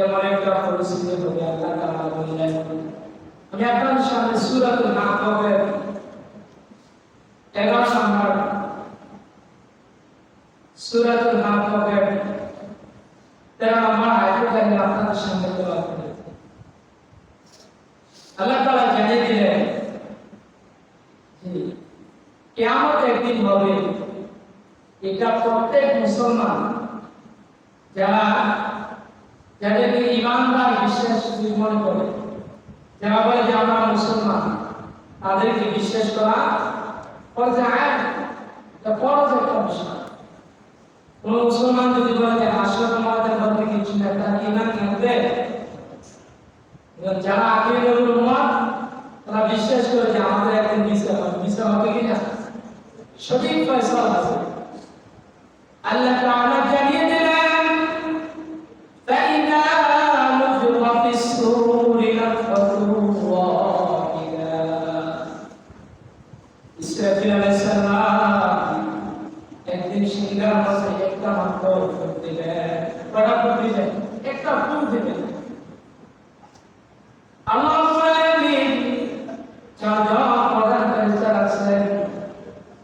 এমন একটা পরিস্থিতি হবে আল্লাহ তাআলা বললেন। আমি আপনাদের সামনে সূরাতুল আহকাফের 11 নম্বর সূরাতুল আহকাফের 13 নম্বর আয়াতটা আমি আপনাদের সামনে তেলাওয়াত করেছি। আল্লাহ তাআলা জানিয়ে দিলেন যে কিয়ামত একদিন হবে, এটা প্রত্যেক মুসলমান যাদেরকে ঈমানদার বিশ্বাস মনে করে, যারা বলে যে আমরা মুসলমান, তাদেরকে বিশ্বাস করা ফরজ আইন, এটা ফরজ একটা বিষয়। কোন মুসলমান যদি বলে যে আসলে আমাদের মধ্যে কিছু না, তার ঈমান থাকবে। যারা আকিদার উম্মাহ, তারা বিশ্বাস করে যে আমাদের একদিন বিচার হবে কিনা, সঠিক ফয়সালা আছে। আল্লাহ তাআলা জানিয়ে দিলেন فإذا نفخ في الصور نفخة واحدة ইসরাফিল আলাইহিস সালাম একদিন সিংহার মধ্যে একটা মাত্র ফুঁক দিবেন। কয়টা ফুঁক দিবেন? একটা ফুঁক দিবেন। আল্লাহ বলেন চারজন প্রধান ফেরেশতা আছেন,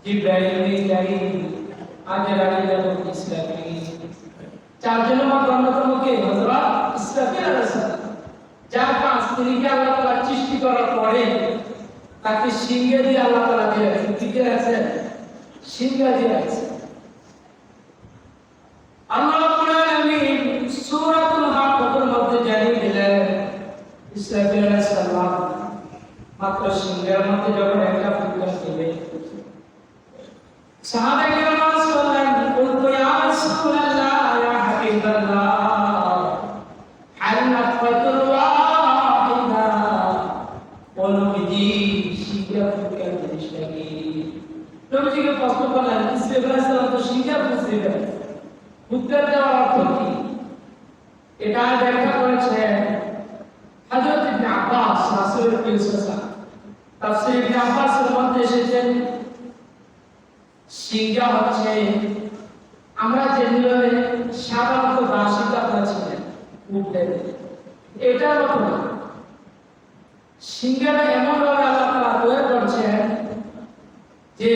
জিবরাইল, মিকাঈল, আজরাইল এবং ইসরাফিল। চারজনের মধ্যে অন্যতম কে? হযরত ইসরাফিল আলাইহিস সালাম। যার কাজ, তিনিকে আল্লাহ তাআলা সৃষ্টি করার পরে তাকে সিংহে দিয়ে আল্লাহ তাআলা দিয়েছেন। কি দিয়েছেন? সিংহে দিয়েছেন। আল্লাহ রাব্বুল আলামিন সূরাতুল আহকাফের মধ্যে জানিয়ে দিলেন ইসরাফিল আলাইহিস সালাম মাত্র সিংহের মধ্যে যখন একটা ফুঁক দিবে, সাহাবায়ে কেরাম বললেন, কুলতু ইয়া রাসূলুল্লাহ ইয়া হাবিবাল্লাহ হাল নাফাতুল ওয়াহিদা, বলো বিজি সিংহে ফুঁকের জিনিসটা কি? নবীজিকে প্রশ্ন করলেন, ইসরাফিল আলাইহিস সালাম তো সিংহে ফুঁক দিবেন, ফুঁকের দেওয়ার অর্থ কি? এটা ব্যাখ্যা করেছেন হযরত ইবনে আব্বাস রাসূলের কিসসা। তাফসীর ইবনে আব্বাসের মধ্যে এসেছেন সিংহা হচ্ছে, আমরা যেগুলো সাধারণত বার্ষিক আপনারা ছিলেন উঠতে, এটার মতো না। সিংহাটা এমন ভাবে আল্লাহ তাআলা তৈরি করছেন যে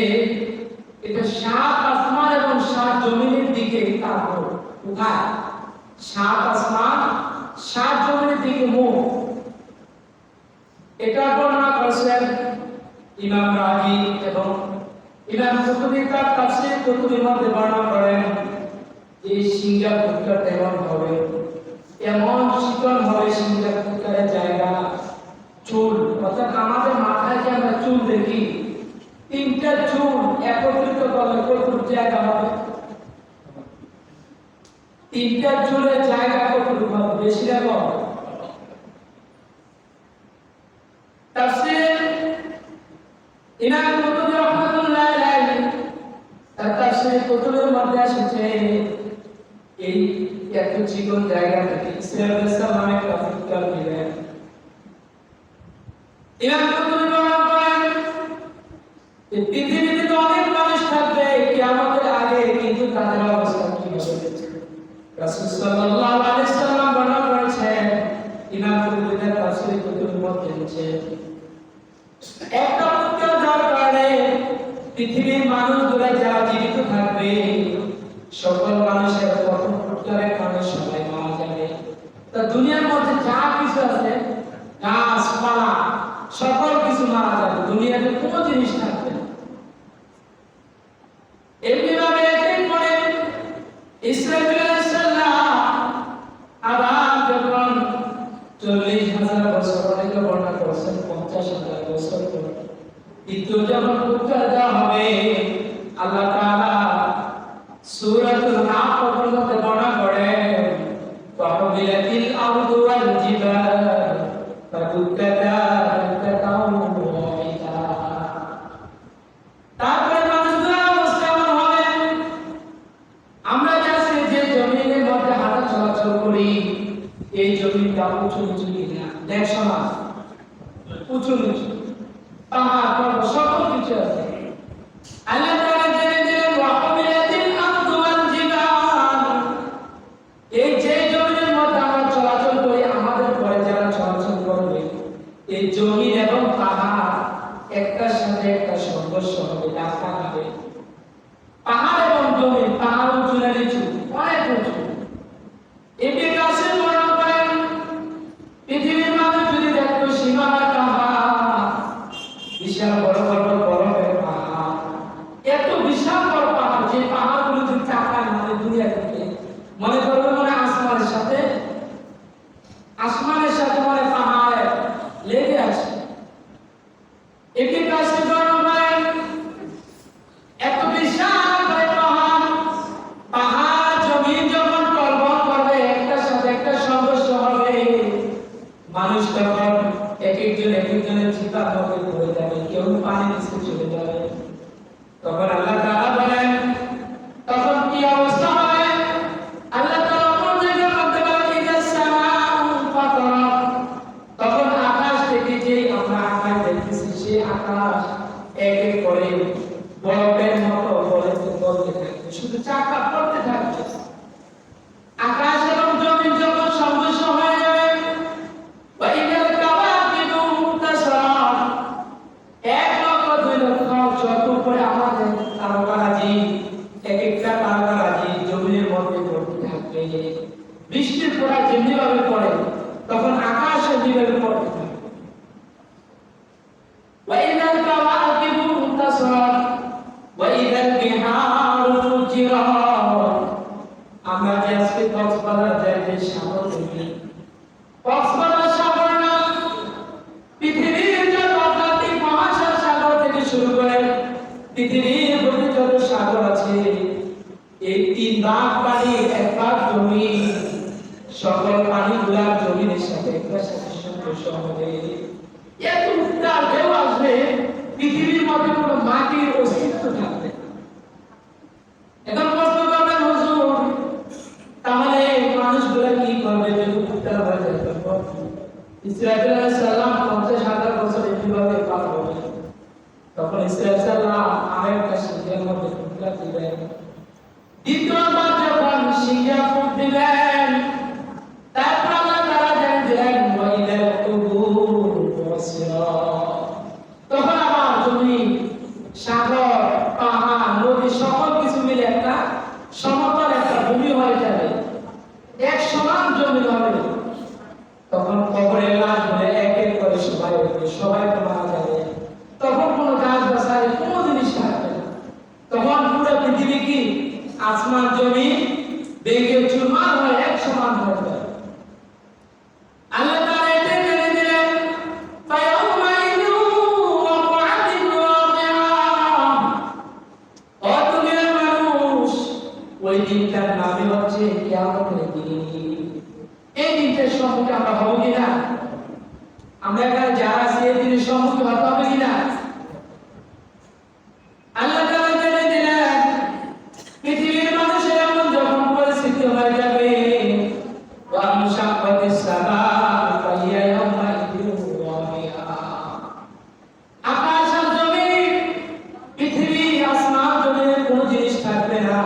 এটা সাত আসমান এবং সাত জমিনের দিকে তাকানো। কোথায়? সাত আসমান, সাত জমিনের দিকে মুখ। এটা বর্ণনা করেছেন ইমাম রাজি এবং ইমাম কুতুবী। তার তাফসীর কুতুবীর মধ্যে বর্ণনা করেন যে সিংহা ফুঁকটা এমন হবে, এমন শীতল হবে সিংহা ফুঁকের জায়গা, চুল, অর্থাৎ আমাদের মাথায় যে আমরা চুল দেখি, তিনটা চুল একত্রিত করলে কতটুকু জায়গা হবে? তিনটা চুলের জায়গা কতটুকু হবে? বেশি না কম? তাফসীর ইমাম কুতুবী রাহমাতুল্লাহ আলাইহি তার তাফসীর কুতুবের মধ্যে এসেছে এই এত চিকন জায়গা থেকে ইসরাঈল আলাইহিস সালাম একটা ফুৎকার দিলেন। ইমাম কুতুবী বর্ণনা করেন যে পৃথিবীতে তো অনেক মানুষ থাকবে কিয়ামতের আগে, কিন্তু তাদের অবস্থা কি হবে? রাসূল সাল্লাল্লাহু আলাইহি সাল্লাম বর্ণনা করেছেন, ইমাম কুতুবী তার তাফসীর কুতুবের মধ্যে এসেছে একটা ফুৎকার দেওয়ার কারণে পৃথিবীর মানুষগুলো যারা জীবিত থাকবে সকল মানুষের প্রথম ফুৎকারের কারণে সবাই মারা যাবে। তা দুনিয়ার মধ্যে যা কিছু আছে, গাছপালা, সকল কিছু মারা যাবে, দুনিয়াতে কোনো জিনিস থাকবে না। এমনিভাবে একদিন পরে ইসরাঈল আলাইহিস সালাম আবার যখন 40,000 বছর, অনেকে বর্ণনা করেছেন 50,000 বছর পর দ্বিতীয় যখন ফুৎকার দেওয়া হবে, আল্লাহ তাআলা সূরাতুল আহকাফের মধ্যে বর্ণনা করেন ওয়াহুবিলাতিল আরদু ওয়াল জিবাল ফাদুক্কাতা দাক্কাতাও ওয়াহিদা। তারপরে মানুষগুলোর অবস্থা এমন হবে, আমরা যাচ্ছি যে জমিনের মধ্যে হাঁটা চলাচল করি, এই জমিটা উঁচু নিচু কিনা দেখছো না? উঁচু নিচু, পাহাড় পর্বত সকল কিছু আছে। আল্লাহ তাআলা জেনে দিলেন ওয়াহুবিলাতিল আরদু ওয়াল জিবাল, এই যে জমিনের মধ্যে আমরা চলাচল মানুষ তখন এক একজনের চিন্তার মধ্যে পড়ে যাবে, কেউ পানি নিচে চলে যাবে। তখন আল্লাহ তাআলা বলেন, তখন কি অবস্থা হবে? আল্লাহ তাআলা কোন জায়গার মধ্যে বলেন, ইদা সামাউ ফাতারাত, তখন আকাশ থেকে যে আমরা আকাশ দেখতেছি, সেই আকাশ এক এক করে বরফের মতো গলতে থাকবে, শুধু চাকা পড়তে থাকবে। আকাশ এবং জমিন যখন সংঘর্ষ হয়ে যাবে, ওয়াইদাল কাওয়াকিবু মুনতাসারাত, এক লক্ষ দুই লক্ষ যত করে আমাদের তারকারাজি, এক একটা তারকারাজি জমিনের মধ্যে পড়তে থাকবে। বৃষ্টির পড়া যেমনি ভাবে পড়ে, তখন আকাশে যেভাবে পড়তে থাকবে। ওয়াইদাল কাওয়াকিবু মুনতাসারাত ওয়াইদাল বিহারু ফুজিরাত। আমরা যে আজকে কক্সবাজার যাইতে সাগর দেখি, কক্সবাজার সাগর না, পৃথিবীর যত আটলান্টিক মহাসাগর থেকে শুরু করে পৃথিবীর প্রতি যত সাগর আছে, এই 3 ভাগ পানি 1 ভাগ জমি, সকল পানিগুলা জমিনের সাথে একটার সাথে সংঘর্ষ হবে। এত উত্তাল ঢেউ আসবে, পৃথিবীর মধ্যে কোনো মাটির অস্তিত্ব থাকবে না। এখন প্রশ্ন করবেন, হুজুর তাহলে মানুষগুলা কি করবে যদি উত্তাল হয়ে যায়? ইসরাঈল আলাইহিস সালাম 50,000 বছর এইভাবে পার হবে। তখন ইসরাঈল সালাম আরেকটা সিংহের মধ্যে ফুটকা দিবেন। দ্বিতীয়বার যখন সিংহে ফুট দিবেন, তারপর আল্লাহ তাআলা জানিয়ে দিলেন, ওয়াইদাল কুবুর ওয়াসিরাত, তখন আবার জমিন, সাগর, পাহাড়, নদী সকল কিছু মিলে একটা সমতল একটা ভূমি হয়ে যাবে, এক সমান জমি হবে। তখন কবরের লাশ বলে এক এক করে সবাই উঠবে, সবাই মারা যাবে। তখন কোনো গাছ গাছালি কোনো জিনিস থাকবে না। তখন পুরো পৃথিবী কি আসমান জমি ভেঙে চুরমার হয়ে এক সমান হয়ে যাবে। আল্লাহ তাআলা এটা জেনে দিলেন, ফায়াউমাইযু ওয়াকআতিন ওয়াকিআ, ও দুনিয়ার মানুষ, ওই দিনটার নামই হচ্ছে কিয়ামতের দিন। এই দিনটার সম্মুখে আমরা হব কিনা? আমরা এখানে যারা আছি এই দিনের সম্মুখে হতে হবে কিনা? আল্লাহ তাআলা জেনে দিলেন, পৃথিবীর মানুষের এমন যখন পরিস্থিতি হয়ে যাবে, ওয়া মুশাক্কাতিস সামাউ ফাহিয়া ইয়াওমাইযিন ওয়াহিয়া, আকাশ আর জমিন, পৃথিবী আসমান জমিনের কোনো জিনিস থাকবে না,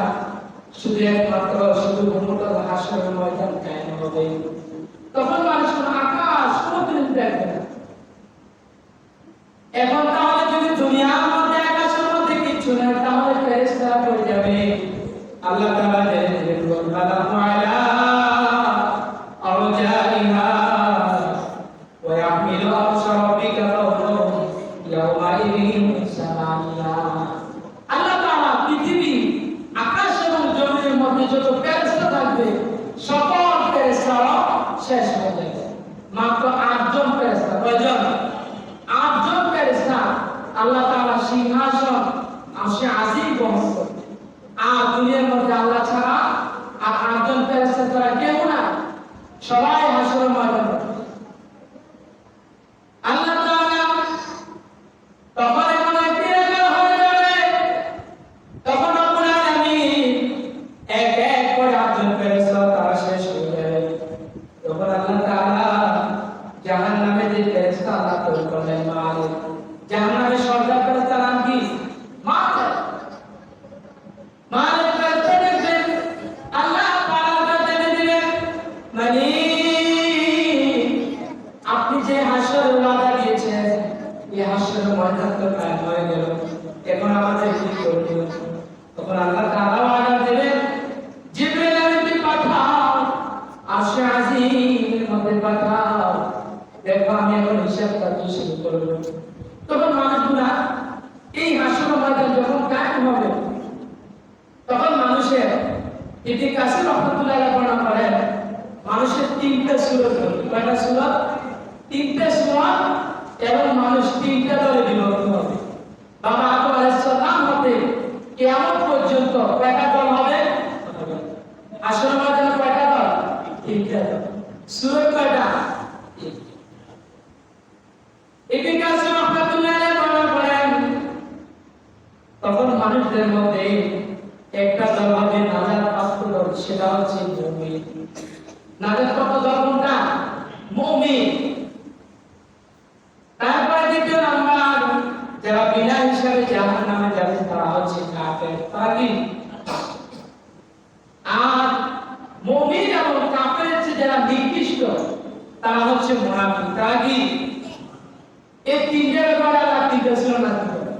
শুধু একমাত্র শুধু ভূমণ্ডল হাসরের ময়দান কায়েম হবে। তখন মানুষ কোনো আকাশ কোনো জিনিস দেখবে না। এখন তাহলে যদি দুনিয়ার মধ্যে আকাশের মধ্যে কিছু না, তাহলে ফেরেশতারা পড়ে যাবে। আল্লাহ তাআলা জেনে দিলেন, ওয়ালাহু আলা আরজাইহা ওয়া ইয়াহমিলু আরশা রাব্বিকা ফাওকাহুম ইয়াওমাইযিন সামানিয়া। আল্লাহ তাআলা পৃথিবী, আকাশ এবং জমিনের মধ্যে যত ফেরেশতা থাকবে, সকল ফেরেশতারা শেষ হয়ে যাবে। মাত্র 8 জন ফেরেশতা। কয়জন? 8 জন ফেরেশতা আল্লাহ তাআলা সিংহাসন আরশে আজিম বহন করবে। আর দুনিয়ার মধ্যে আল্লাহ ছাড়া আর 8 জন ফেরেশতা ছাড়া কেউ না, সবাই হাসরের ময়দানে। আল্লাহ তাআলা তখন এমন একটি এলাকা হয়ে যাবে, তখন রব্বুল আলামিন এক এক করে 8 জন ফেরেশতা তারা শেষ হয়ে যাবে। তখন আল্লাহ তাআলা জাহান্নামে যে ফেরেশতা আল্লাহ তৈরি করলেন, মালিক, জাহান্নামের সর্দার ফেরেশতার নাম কি? মালিক। মালিক ফেরেশতা দেখবেন, আল্লাহ তাআলা জেনে দিলেন, মালিক, আপনি যে হাসরের ওয়াদা দিয়েছেন, এই হাসরের ময়দান তো কায়েম হয়ে গেল, এখন আমাদের কি করতে হবে? তখন আল্লাহ তাআলা ওয়াদা দিলেন, জিবরাইল আলাইহিসসালামকে পাঠাও, আরশে আজিমের মধ্যে পাঠাও, দেখো আমি এখন হিসাব কাজ শুরু করব। তখন মানুষগুলা এই হাসরের ময়দান যখন কায়েম হবে, তখন মানুষের ইবনে কাসির রাহমাতুল্লাহ আলাইহি বর্ণনা করেন, মানুষের 3টা সূরত হবে। কয়টা সূরত? 3টা সূরত, এবং মানুষ 3টা দলে বিভক্ত হবে। বাবা আদম আলাইহিস সালাম হতে কিয়ামত পর্যন্ত কয়টা দল হবে? হাসরের ময়দানে কয়টা দল? 3টা দল। সূরত কয়টা? মানুষদের মধ্যে একটা দল হবে নাজাত প্রাপ্ত দল, সেটা হচ্ছে মুমিন। নাজাত প্রাপ্ত দল কোনটা? মুমিন। তারপরে দ্বিতীয় নাম্বার, যারা বিনা হিসাবে জাহান্নামে যাবে তারা হচ্ছে কাফের। তারা কি? আর মুমিন এবং কাফেরের চেয়ে যারা নিকৃষ্ট তারা হচ্ছে মুনাফিক। তারা কি? এই তিনটে ব্যাপারে আল্লাহ তিনটা সূরা নাযিল করেন।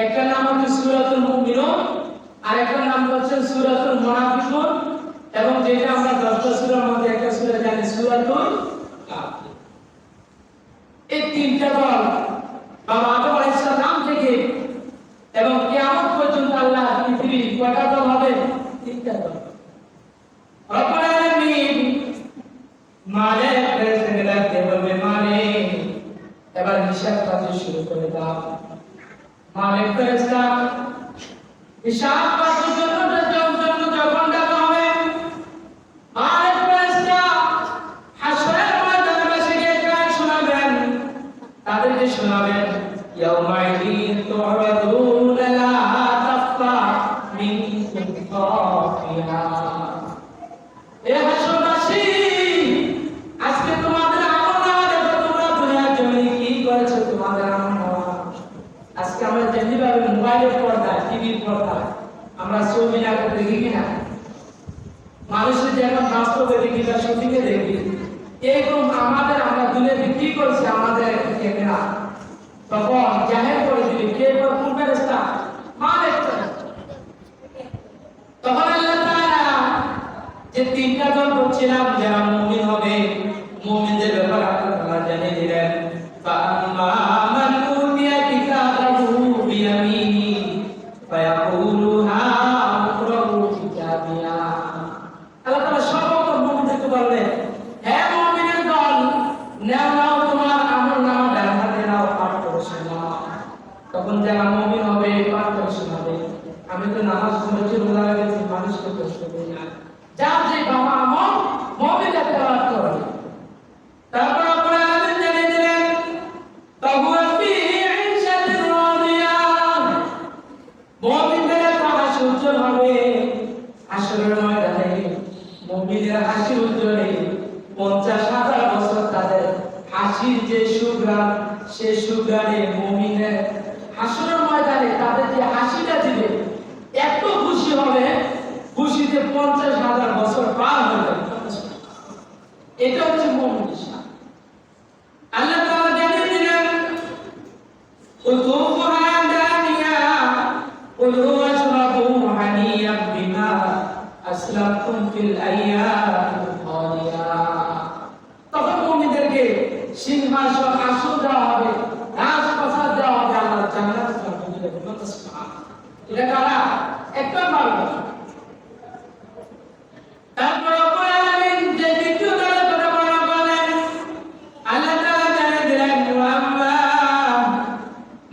একটা নাম হচ্ছে সূরাতুল মুমিনুন, আর একটা নাম হচ্ছে সূরাতুল মুনাফিকুন, এবং যেটা আমরা 10টা সূরার মধ্যে একটা সূরা জানি, সূরাতুল কাফির। এই তিনটা দল বাবা আদম আলাইহিস সালাম থেকে এবং কিয়ামত পর্যন্ত আল্লাহ পৃথিবীর কয়টা দল হবে? তিনটা দল। রব্বুল আলামিন মালিক ফেরেশতাকে ডাকতে বলবে, মালিক এবার হিসাব কাজ শুরু করে দাও। মালিক ফেরেশতা হিসাব কাজের জন্য যখন ডাকা হবে, মালিক ফেরেশতা হাসরের ময়দানে বসে গিয়ে কাজ শোনাবেন। তাদেরকে শোনাবেন, ইয়াউমাইদিন তু'রাদুনা লা তাখফা মিনকুম খাফিয়া। এ হাসরবাসী, আজকে তোমাদের আমলনামা দেখো, তোমরা দুনিয়ার জমিনে কি করেছো, তোমাদের আমলনামা। আজকে আমরা যেভাবে মোবাইলের পর্দা, টিভির পর্দা আমরা ছবি নাটক দেখি কিনা, মানুষের যেমন বাস্তবে দেখি বা শুটিংয়ে দেখি, এরকম আমাদের আমরা দুনিয়াতে কি করছি আমাদের ক্যামেরা তখন জাহের করে দিবে কে কোন ফেরেশতা? মালিক ফেরেশতা। তখন আল্লাহ তাআলা যে তিনটা দল বলছিলাম যারা মুমিন হবে, মুমিনদের ব্যাপারে আল্লাহ তাআলা জানিয়ে দিলেন, ফাআম্মা মান উতিয়া কিতাবাহু বিয়ামিনি ফায়াকুলু হা উকরাউ কিতাবিয়া। আল্লাহ তাআলা সর্বপ্রথম মুমিনদেরকে বললেন, হে মুমিনের দল, নাও তোমার আমলনামা ডান হাতে নাও, পাঠ করে শোনাও। তখন যারা মুমিন হবে পাঠ করে শোনাবে। আমি তো নামাজ পড়েছি, রোজা রেখেছি, মানুষকে কষ্ট করি না, যার যে বাবা আমল মুমিনদের তেলাওয়াত করে। তারপর আপনারা আলামিন জানিয়ে দিলেন, তাহুয়া ফি ঈশাতির রাদিয়া। মুমিনদের একটা হাসি উজ্জ্বল হবে হাসরের ময়দানে। মুমিনের হাসি উজ্জ্বলে 50,000 বছর তাদের হাসির যে সুগ্রাণ, সে সুগ্রাণে মুমিনের হাসরের ময়দানে তাদের যে হাসিটা দিবে এত খুশি হবে, খুশিতে 50,000 বছর পার হয়ে যাবে। এটা হচ্ছে মুমিনের শান। আল্লাহ তাআলা জানিয়ে দিলেন, কুতুবুহা দানিয়া কুলু ওয়াশরাবু হানিয়াম বিমা আসলাফতুম ফিল আইয়ামিল খালিয়া। তখন মুমিনদেরকে সিংহাসন, আসন দেওয়া হবে, রাজপ্রাসাদ দেওয়া হবে, আল্লাহ জান্নাত দান করবেন। এটা কারা? একটা মানুষ। তারপর রব্বুল আলামিন যে দ্বিতীয় দলের কথা বলেন, আল্লাহ তাআলা জানিয়ে দিলেন, ওয়াম্মা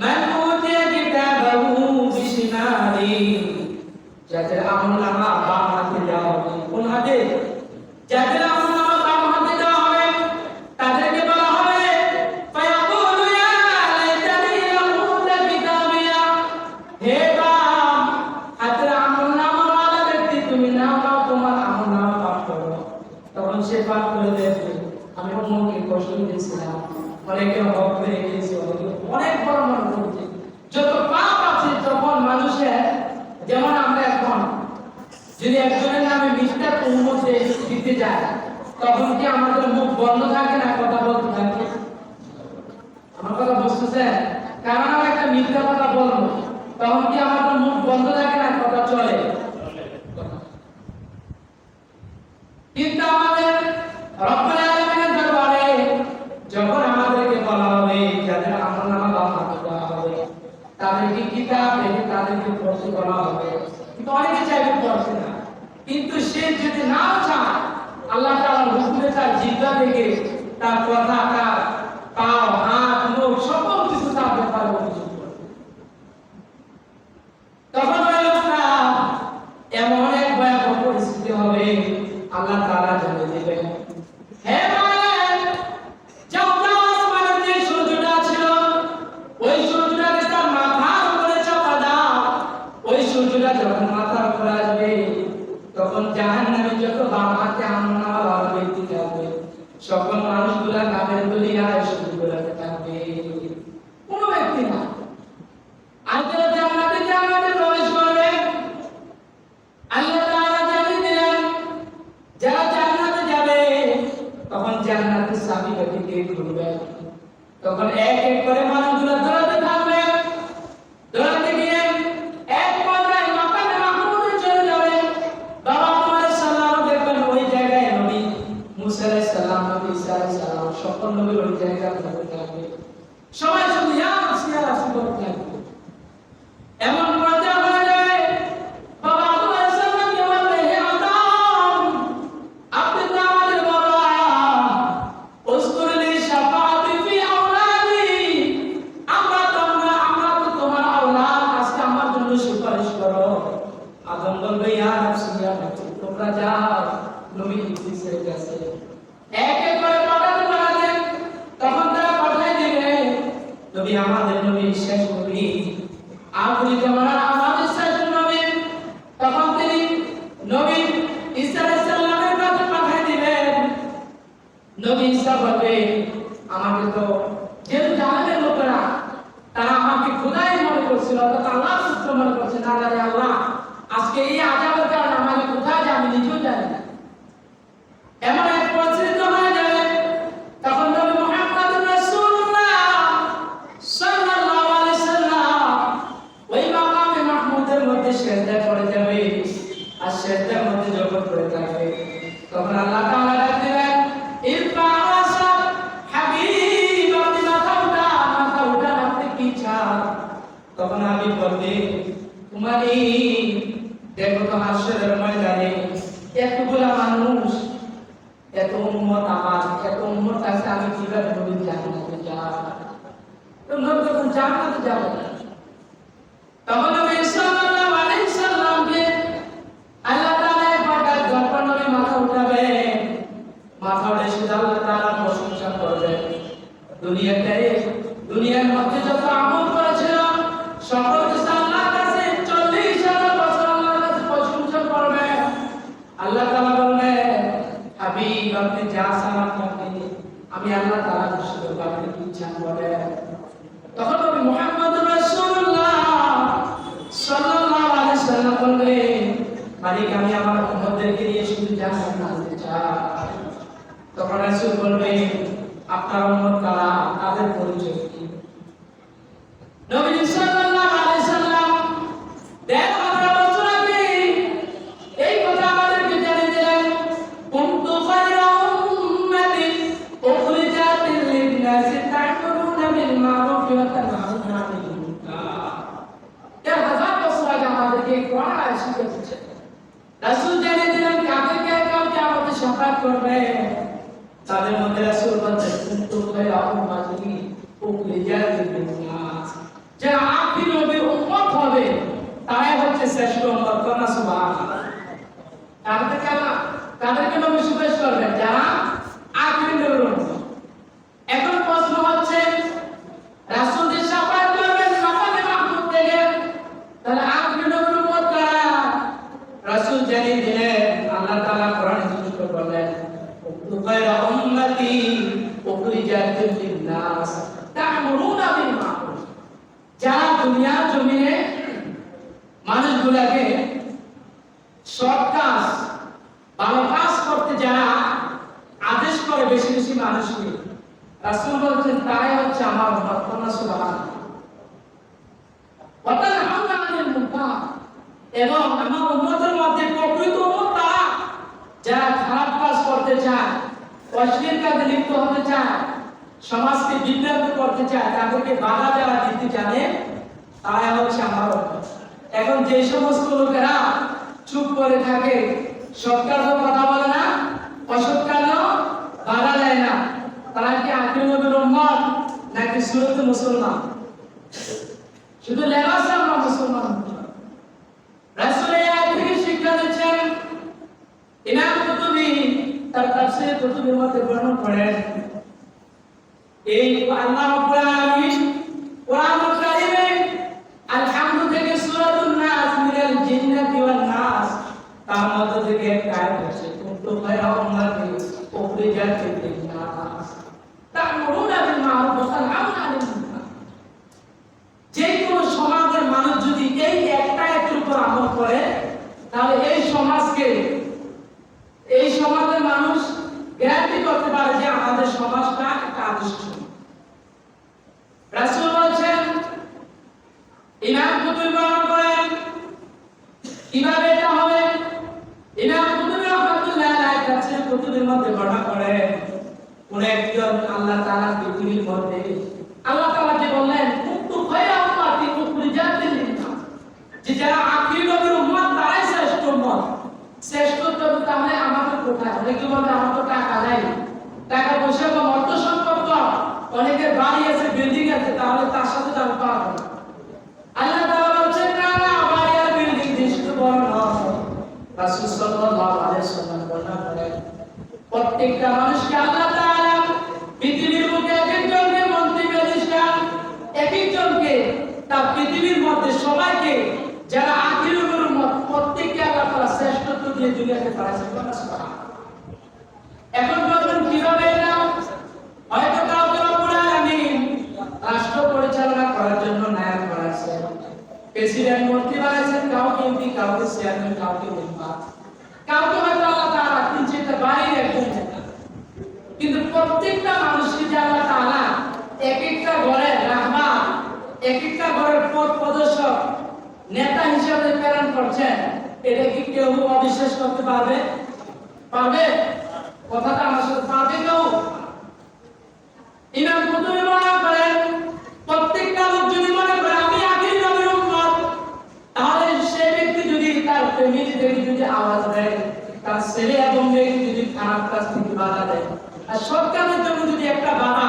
মান উতিয়া কিতাবাহু বিশিমালি। যাদের আমলনামা বাম হাতে দেওয়া হবে। কোন হাতে? যাদের আমলনামা বাম হাতে দেওয়া হবে তাদেরকে বলা হবে, ফায়াকুলু ইয়া লাইতানি লাম উতা কিতাবিয়া। হে বাম হাতের আমলনামা ওয়ালা ব্যক্তি, তুমি নাও তোমার আমলনামা পাঠ করো। তখন সে পাঠ করে দেখবে, আমি অন্যকে কষ্ট দিয়েছিলাম, অনেকে হক করে গিয়েছি, অনেক বড় মনে করছে যত পাপ আছে। তখন মানুষের যেমন আমরা এখন যদি একজনের নামে মিথ্যা তহমত দিতে যায়, তখন কি আমাদের মুখ বন্ধ থাকে না কথা বলতে থাকে? আমার কথা বুঝতেছেন? কারণ আমরা একটা মিথ্যা কথা বলবো, তখন কি আমাদের মুখ বন্ধ থাকে না কথা চলে? কিন্তু আমাদের রব্বুল আলামিনের দরবারে যখন আমাদেরকে বলা হবে যাদের আমলনামা বাম হাতে দেওয়া হবে, তাদেরকে কিতাব রেখে তাদেরকে পড়তে বলা হবে। কিন্তু অনেকে চাইবে পড়তে না, কিন্তু সে যদি নাও চায়, আল্লাহ তাআলার হুকুমে তার জিহ্বা থেকে তার কথা, তার পাও, হাত, মুখ সকল কিছু তার ব্যাপারে অভিযোগ করবে। তখন ওই লোকটা এমন এক ভয়াবহ পরিস্থিতি হবে, আল্লাহ তাআলা জানিয়ে দেবেন, হে মালিক, যাও যাও, আসমানের যে সূর্যটা ছিল ওই সূর্যটাকে তার মাথার উপরে চাপা দাও, ওই সকল মানুষগুলা কাদের দুনিয়ায় শুধু বেড়াতে থাকবে, কোনো ব্যক্তি না। আর যারা জান্নাতে প্রবেশ করবে, আল্লাহ তাআলা জানিয়ে দিলেন যারা জান্নাতে যাবে তখন জান্নাতের চাবিকাঠি কে খুলবে? তখন এক এক করে মানুষগুলো দৌড়াতে থাকবে, দৌড়াতে গিয়ে এক পর্যায়ে মাকামে মাহমুদে চলে যাবে। বাবা আদম সালাম দেখবেন ওই জায়গায় নবী মুসা আলাইহিস সালাম, নবী ঈসা আলাইহিস সালাম, সকল নবী ওই জায়গায় থাকবে। সবাই শুধু ইয়া রাসূল করতে থাকবে। এমন পর্যায়ে হয়ে যায় বাবা আদম সালামকে বলবে, হে আদম, আপনি তো আমাদের বাবা, উসকুরলি শাফাআতি ফি আওলাদি, আমরা তো তোমার আওলাদ, আজকে আমার জন্য সুপারিশ করো। আদম বলবে, ইয়া রাসূল, তোমরা যাও নবী ইদ্রিসের কাছে। এক এক করে পাঠাতে তখন তারা পাঠায় দিবে নবী, আমাদের নবী শেষ নবী, আখরি জামানার আমাদের শেষ নবী। তখন তিনি নবী ঈসা আলাইহিস সালামের কাছে পাঠায় দিবেন। নবী ঈসা বলবে, আমাকে তো জেরুজালেমের লোকেরা তারা আমাকে খোদাই মনে করছিল, অর্থাৎ আল্লাহ পুত্র মনে করছে। না জানি আল্লাহ আজকে এই আযাবের কারণে আমাকে কোথায় যাবে নিজেও জানি না। এমন এক পরিস্থিতি হয়ে যাবে তখন নবী মুহাম্মদ রাসূলুল্লাহ সাল্লাল্লাহু আলাইহি সাল্লাম ওই মাকামে মাহমুদের মধ্যে সিজদা করে যাবে। আর সিজদার মধ্যে যখন পড়ে থাকবে তখন আল্লাহ তাআলা ডাক দিবেন, ইরফা রাসাক হাবিব, আপনি মাথা উঠান, আপনি কি চান? তখন আমি বলবে, তোমারই দেখো তো হাসরের ময়দানে এতগুলা মানুষ, এত উম্মত, আমার এত উম্মত আছে, আমি কিভাবে নবী জান্নাতে যাব? তো নবী যখন জান্নাতে যাব তখন নবী সাল্লাল্লাহু আলাইহি সাল্লামকে আল্লাহ তাআলা পাঠায়, যখন নবী মাথা উঠাবে, মাথা উঠে শুধু আল্লাহ তাআলার প্রশংসা করবে। দুনিয়ার মধ্যে যত আমল করেছিল সকল কিছু আল্লাহর কাছে 40,000 বছর আল্লাহর কাছে প্রশংসা করবে। আল্লাহ তাআলা বলবে, হাবিব, আপনি যা চান আমি আল্লাহ তাআলা খুশি করব, আপনি কি চান বলেন। তখন নবী মুহাম্মদ রাসূলুল্লাহ সাল্লাল্লাহু আলাইহি সাল্লাম বলবে, মালিক, আমি আমার উম্মতদেরকে নিয়ে শুধু জান্নাতে চাই। তখন রাসূল বলবে, আপনার উম্মত কারা, তাদের পরিচয় কি? নবী সাল্লাল্লাহু আলাইহি সাল্লাম 1,500 বছর আগে এই কথা আমাদেরকে জানিয়ে দিলেন, কুনতু খায়রা উম্মাতিন উখরিজাত লিন-নাসি তা'মুরুনা বিল মা'রুফ ওয়া তানহাউনা আনিল মুনকার। 1,000 বছর আগে আমাদেরকে কোরআন আয়াত শিখিয়েছে। রাসূল জানিয়ে দিলেন কাকে আমাদের শাফাআত করবে। তাদের মধ্যে রাসূল বলেন, কুনতু খায়রা উম্মাতিন উখরিজাত লিন-নাস, যারা আখির নবীর উম্মত হবে তারাই হচ্ছে শ্রেষ্ঠ উম্মত। কন্যা সুবহানাল্লাহ। তাদেরকে নবী সুপারিশ করবেন যারা আখির নবীর উম্মত। এখন প্রশ্ন হচ্ছে, রাসূল যে শাফাআত করবেন মাকামে মাহমুদ থেকে, তাহলে আখির নবীর উম্মত কারা? রাসূল জানিয়ে দিলেন, আল্লাহ তাআলা কোরআনে স্পষ্ট বললেন, খায়রা উম্মতি উখরিজাত লিন-নাস তা'মুরুনা বিল মা'রুফ, যারা দুনিয়ার জমিনে মানুষগুলোকে সৎ কাজ, ভালো কাজ করতে যারা আদেশ করে বেশি বেশি মানুষকে, রাসূল বলছেন তারাই হচ্ছে আমার উম্মত। সুবহানাল্লাহ। ওয়া তানহাউনা আনিল মুনকার, এবং আমার উম্মতের মধ্যে প্রকৃত উম্মত তারা যারা খারাপ কাজ করতে চায়, অশ্লীল কাজে লিপ্ত হতে চায়, সমাজকে বিভ্রান্ত করতে চায়, তাদেরকে বাধা যারা দিতে জানে, তারাই হচ্ছে আমার উম্মত। এখন যে সমস্ত লোকেরা চুপ করে থাকে, সৎ কাজও কথা বলে না, অসৎ কাজও বাধা দেয় না, তারা কি আখির নবীর উম্মত নাকি সুরত মুসলমান? শুধু লেবাসে আমরা মুসলমান। রাসূল এই আয়াত থেকে শিক্ষা দিচ্ছেন। ইমাম কুতুবী তার তাফসীর কুতুবের মধ্যে বর্ণনা করেন, এই আল্লাহ রাব্বুল আলামিন কোরআনুল কারীমে আলহামদু থেকে সূরাতুন নাস মিনাল জিন্নাতি ওয়ান নাস, তার মধ্যে থেকে একটা আয়াত আছে, কুনতু খায়রা উম্মাতিন উখরিজাত লিন-নাস। নাস তা'মুরুনা বিল মা'রুফ ওয়া তানহাউনা আনিল মুনকার। যে কোনো সমাজের মানুষ যদি এই একটা এর উপর আমল করে তাহলে এই সমাজের মানুষ গ্যারান্টি করতে পারে যে আমাদের সমাজটা একটা আদর্শ। রাসূল বলেন, ইমাম কুতুবী বর্ণনা করেন কিভাবে এটা হবে। ইমাম কুতুবী রাহমাতুল্লাহ আলাইহি তাফসীর কুতুবের মধ্যে বর্ণনা করেন কোন একজন আল্লাহ তাআলা পৃথিবীর মধ্যে আল্লাহ তাআলা যে বললেন কুনতু খায়রা উম্মাতিন উখরিজাত লিন-নাস, যে যারা আখির নবীর উম্মত তারাই শ্রেষ্ঠ উম্মত। শ্রেষ্ঠত্ব তাহলে আমাদের কোথায়? অনেকে বলে আমার তো টাকা নাই, টাকা পয়সা বা অর্থ সম্পদ, অনেকের বাড়ি আছে, বিল্ডিং আছে, তাহলে তার সাথে আমি পারবো না। আল্লাহ তাআলা বলেন না না, বাড়ি আর বিল্ডিং দৃষ্ট বড় নয়। রাসূল সাল্লাল্লাহু আলাইহি ওয়াসাল্লাম বর্ণনা করেন প্রত্যেকটা মানুষকে আল্লাহ তাআলা পৃথিবীর বুকে একজনকে মন্ত্রী ম্যাজিস্ট্রেট, একজনকে তার পৃথিবীর মধ্যে সবাইকে যারা আখির নবীর উম্মত প্রত্যেককে আল্লাহ তাআলা শ্রেষ্ঠত্ব দিয়ে দুনিয়াতে পাঠাইছেন। এখন বলবেন কিভাবে এটা? হয়তো কাউকে রব্বুল আলামিন রাষ্ট্র পরিচালনা করার জন্য নায়ক বানাইছেন, প্রেসিডেন্ট মন্ত্রী বানাইছেন, কাউকে এমপি, কাউকে চেয়ারম্যান, কাউকে মেম্বার, কাউকে হয়তো আল্লাহ তাআলা তিন চারটা বাড়ির একজন। কিন্তু প্রত্যেকটা মানুষকে যে আল্লাহ তাআলা এক একটা ঘরের রাহবার, এক একটা ঘরের পথ প্রদর্শক, নেতা হিসেবে প্রেরণ করছেন, এটা কি কেউ অবিশ্বাস করতে পারবে? পারবে? কথাটা আমার সাথে পারবে কেউ? ইমাম কুতুবী বর্ণনা করেন প্রত্যেকটা লোক যদি মনে করে আমি আখির নবীর উম্মত, তাহলে সেই ব্যক্তি যদি তার ফ্যামিলি থেকে যদি আওয়াজ দেয়, তার ছেলে এবং মেয়ে যদি খারাপ কাজ থেকে বাধা দেয়, আর সরকারের জন্য যদি একটা বাবা,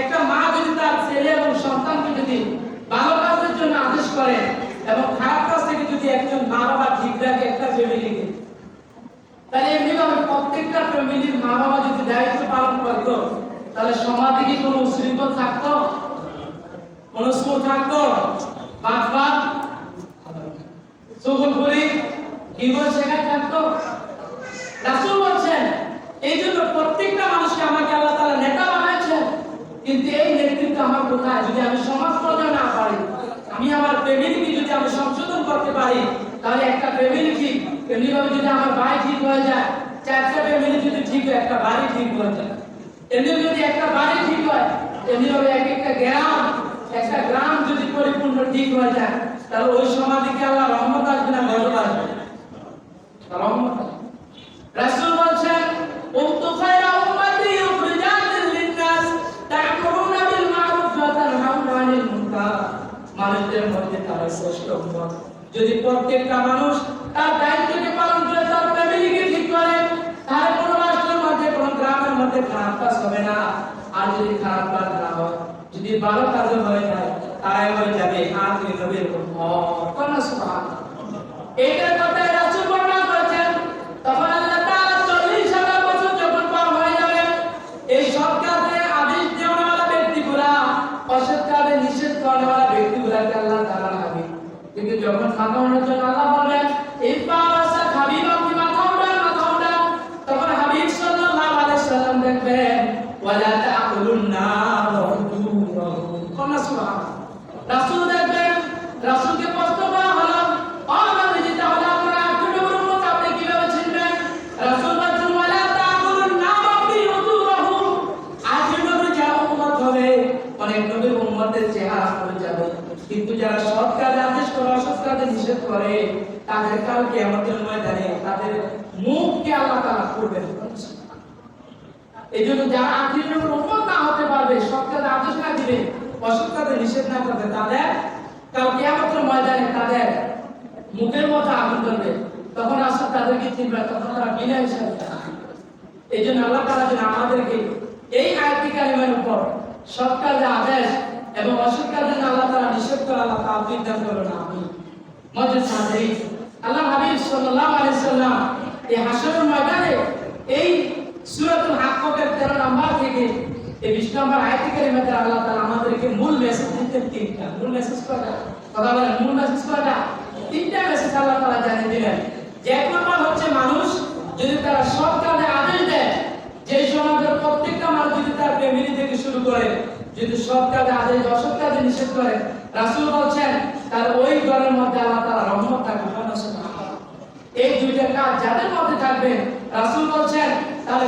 একটা মা যদি তার ছেলে এবং সন্তানকে যদি ভালো কাজের জন্য আদেশ করে এবং খারাপ কাজ থেকে যদি একজন মা বাবা ঠিক রাখে একটা ফ্যামিলিকে, তাহলে এমনিভাবে প্রত্যেকটা ফ্যামিলির মা বাবা যদি দায়িত্ব পালন করতো, তাহলে সমাজে কি কোনো উশৃঙ্খল থাকতো? কোনো স্কুল থাকতো? বাদ চুগলখড়ি কিভাবে শেখায় থাকতো? রাসূল বলছেন এই জন্য প্রত্যেকটা মানুষকে আমাকে আল্লাহ তাআলা নেতা বানাইছেন, কিন্তু এই নেতৃত্ব আমার কোথায়? যদি আমি সমাজ পর্যায়ে না পারি, আমি আমার ফ্যামিলিকে যদি আমি সংশোধন করতে পারি, তাহলে একটা ফ্যামিলি ঠিক, এমনিভাবে যদি আমার ভাই ঠিক হয়ে যায়, চারটা ফ্যামিলি যদি ঠিক হয়, একটা বাড়ি ঠিক হয়ে যায়। এমনি যদি একটা বাড়ি ঠিক হয়, এমনিভাবে একটা গ্রাম যদি পরিপূর্ণ ঠিক হয়ে যায়, তাহলে ওই সমাজে কি আল্লাহ রহমত আসবে না গজব আসবে? রহমত আসবে। রাসূল বলেন কুনতু খায়রা উম্মাতি উখরিজাত লিন-নাস তা'মুরুনা বিল মা'রুফ ওয়া তানহাউনা আনিল মুনকার। মানুষদের মধ্যে তারা শ্রেষ্ঠ উম্মত। যদি প্রত্যেকটা মানুষ তার দায়িত্বকে পালন করে তার ফ্যামিলিকে ঠিক করে, তাহলে কোনো রাষ্ট্রের মধ্যে, কোনো গ্রামের মধ্যে খারাপ কাজ হবে না। আর যদি খারাপ কাজ না হয়, যদি ভালো কাজ হয়ে যায়, তারাই হয়ে যাবে আখির নবীর উম্মত। সুবহানাল্লাহ। এইটার কথা রাসূল বর্ণনা করেছেন। তখন আল্লাহ তাআলা 40,000 বছর যখন পার হয়ে যাবে, এই সৎ কাজে আদেশ দেওয়াওয়ালা ব্যক্তিগুলা, অসৎ কাজে নিষেধ করাওয়ালা ব্যক্তিগুলাকে আল্লাহ তাআলা হবে। কিন্তু যখন মাথা ওঠানোর জন্য আল্লাহ বলবেন ইফাওয়াসা হাবিবা কি মাথা উঠান, তখন হাবিব সাল্লাল্লাহু আলাইহি সাল্লাম দেখবেন ওয়ালা তাকুলুন নার ওয়াহুজুরাহুম। কোনা সুবহানাল্লাহ। রাসূল দেখবেন, রাসূলকে প্রশ্ন করা হলো, আমাদের যেটা হলো আপনারা আখির নবীর উম্মত, আপনি কিভাবে চিনবেন? রাসূল বলেন ওয়ালা তাকুলুন নার ওয়াহুজুরাহুম। আখির নবীর যারা উম্মত হবে, অনেক নবীর উম্মতের চেহারা পড়ে যাবে, কিন্তু যারা সৎ কাজে আদেশ করে, অসৎ কাজে নিষেধ করে, তাদের কাল কিয়ামতের ময়দানে তাদের মুখকে আল্লাহ তাআলা করবেন। এইজন্য যারা আখির নবীর উম্মত না হতে পারবে, সৎ কাজে আদেশ না দিবে, অসৎ কাজে নিষেধ না করবে, তাদের কাল কিয়ামতের ময়দানে তাদের মুখের মধ্যে আগুন জ্বলবে। তখন আসলে তাদেরকে চিনবে, তখন তারা বিনা হিসাবে থাকবে। এইজন্য আল্লাহ তাআলা যেন আমাদেরকে এই আয়াতি কারিমার উপর সৎ কাজে আদেশ এবং অসৎ কাজে আল্লাহ তাআলা নিষেধ করে আল্লাহ তাওফীক দান করুন। আমি মজলিস হাজির, আল্লাহ হাবিব সাল্লাল্লাহু আলাইহি সাল্লাম এই হাশরের ময়দানে এই সূরাতুল হাক্কার 13 নম্বর থেকে এই 20 নম্বর আয়াতে কারিমাতে আল্লাহ তাআলা আমাদেরকে মূল মেসেজ দিতে তিনটা। মূল মেসেজ কয়টা? কথা বলেন, মূল মেসেজ কয়টা? তিনটা মেসেজ আল্লাহ তাআলা জানিয়ে দিলেন। যে এক নম্বর হচ্ছে মানুষ যদি তারা সৎ কাজে আদেশ দেয়, যে সমাজের প্রত্যেকটা মানুষ করে যদি সৎ কাজে আদেশ অসৎ কাজে নিষেধ করে, রাসূল বলছেন তার ওই ঘরের মধ্যে আল্লাহ তাআলা রহমত থাকবে। এই দুইটা কাজ যাদের মধ্যে থাকবে রাসূল বলছেন তাহলে